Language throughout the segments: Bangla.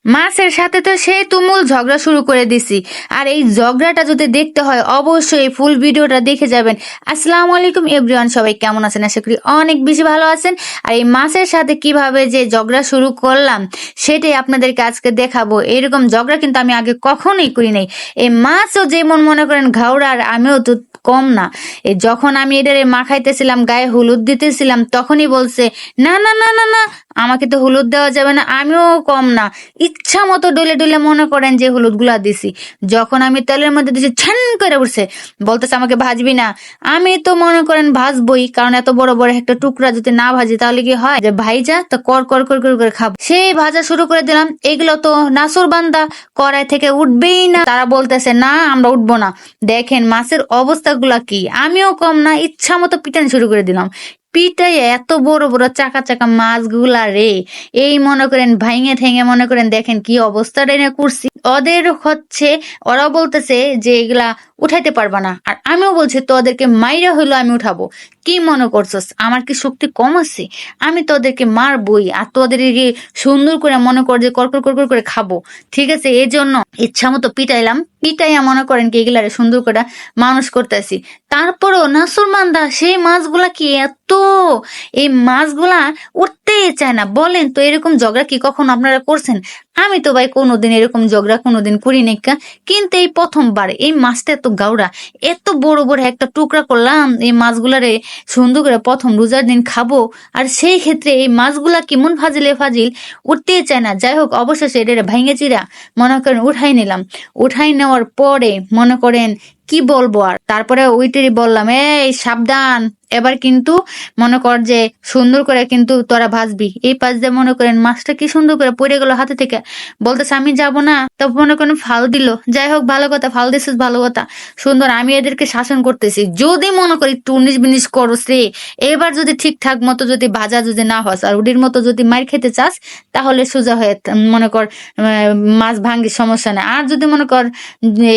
মাছের সাথে তো সেই তুমুল ঝগড়া শুরু করে দিছি। আর এই ঝগড়াটা যদি দেখতে হয় অবশ্যই ফুল ভিডিওটা দেখে যাবেন। আসসালামু আলাইকুম এভরিওয়ান, সবাই কেমন আছেন? আশা করি অনেক বেশি ভালো আছেন। আর এই মাছের সাথে কিভাবে যে ঝগড়া শুরু করলাম সেটাই আপনাদেরকে আজকে দেখাবো। এরকম ঝগড়া কিন্তু আমি আগে কখনোই করি নাই। এই মাছও যেমন মনে করেন ঘাওড়া, আর আমিও তো কম না। এই যখন আমি এটারে মাখাইতেছিলাম, গায়ে হলুদ দিতেছিলাম, তখনই বলছে না না না না না, আমাকে তো হলুদ দেওয়া যাবে না। আমিও কম না, ইচ্ছা মতো ডলে ডলে মনে করেন যে হলুদ গুলা দিছি। যখন আমি তেলের মধ্যে দিছি ছান করে উঠছে, বলতেছে আমাকে ভাজবি না। আমি তো মনে করেন ভাজবই, কারণ এত বড় বড় একটা টুকরা যদি না ভাজি তাহলে কি হয় যে ভাইজা তো কর কর কর করে করে খাবো। সেই ভাজা শুরু করে দিলাম। এগুলো তো নাসুর বান্দা কড়াই থেকে উঠবেই না। তারা বলতেছে না আমরা উঠবো না। দেখেন মাছের অবস্থাগুলা কি। আমিও কম না, ইচ্ছা মতো পিটানি শুরু করে দিলাম। পিটাই এত বড় বড় চাকা চাকা মাছগুলা রে, এই মনে করেন ভাইঙে ঠেঙে মনে করেন দেখেন কি অবস্থাটা না করছি। ওদের হচ্ছে, ওরাও বলতেছে যে এগুলা উঠাইতে পারবা না, আর আমিও বলছি তো ওদেরকে মাইরা হইলো আমি উঠাবো। কি মনে করছস আমার কি শক্তি কম আছে? আমি তো ওদেরকে মারবই, আর তো ওদেরকে সুন্দর করে মনে কর যে কড়কড় কড়কড় করে খাবো। ঠিক আছে, এই জন্য ইচ্ছা মতো পিটাইলাম। পিটাইয়া মনে করেন কি এগুলারে সুন্দর করে মানুষ করতেছি। তারপরও নাসুর মান্দা সেই মাছগুলা কি এত, এই মাছগুলা উঠতেই চায় না। বলেন তো এরকম ঝগড়া কি কখনো আপনারা করছেন? আমি তো ভাই কোনোদিন এরকম ঝগড়া কোনোদিন করি নাই। কিন্তু এই প্রথমবার এই মাছটা এত গাউরা, এত বড় বড় একটা টুকরা করলাম। এই মাছগুলারে সুন্দর করে প্রথম রোজার দিন খাবো, আর সেই ক্ষেত্রে এই মাছগুলা কেমন ফাজিলে ফাজিল, উঠতেই চায় না। যাই হোক অবশেষে এটা ভাইঙে চিরা মনে করেন উঠাই নিলাম। উঠাই নেওয়ার পরে মনে করেন কি বলবো, আর তারপরে ওইটারই বললাম এই সাবধান, এবার কিন্তু মনে কর যে সুন্দর করে কিন্তু তোরা ভাজবি। এই পাশ দিয়ে মনে করেন মাছটা কি সুন্দর করে পড়ে গেল হাতে থেকে। বলতেছে আমি যাব না, তো মনে করেন ফাল দিল। যাই হোক ভালো কথা, ফাল দিছিস ভালো কথা, সুন্দর। আমি এদেরকে শাসন করতেছি, যদি মনে করি একটু 19-20 করস রে, এবার যদি ঠিকঠাক মতো যদি ভাজা যদি না হস আর ওটির মতো যদি মার খেতে চাস, তাহলে সোজা হয়ে মনে কর মাছ ভাঙ্গি, সমস্যা নেই। আর যদি মনে কর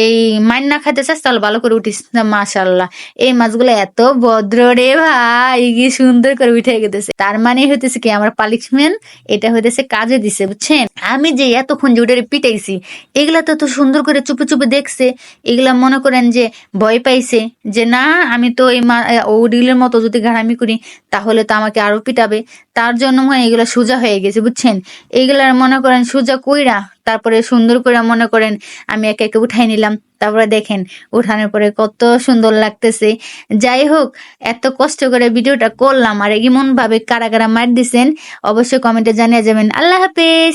এই মাইন না খাইতে চাস তাহলে ভালো করে উঠিস। মাশাল্লাহ, এই মাছগুলো এত ভদ্র রে ভাই, কি সুন্দর করে উঠে গেছে। তার মানে হইতেছে কি আমার পানিশমেন্ট এটা হইতেছে কাজে দিছে, বুঝছেন? আমি যে এতক্ষণ যে ওটারে পিটাইছি, এগুলা তো এত সুন্দর করে চুপে চুপে দেখছে। এগুলা মনে করেন যে ভয় পাইছে যে না আমি তো এই ওডিলের মতো যদি ঘাড়ামি করি তাহলে তো আমাকে আরো পিটাবে। তার জন্য মনে হয় এগুলা সোজা হয়ে গেছে, বুঝছেন? এগুলার মনে করেন সোজা কইরা তারপরে সুন্দর করে মনে করেন আমি একে একে উঠাই নিলাম। তারপরে দেখেন উঠানোর পরে কত সুন্দর লাগতেছে। যাই হোক, এত কষ্ট করে ভিডিওটা করলাম, আর এমন ভাবে কারা কারা মার দিছেন অবশ্যই কমেন্টে জানিয়ে যাবেন। আল্লাহ হাফেজ।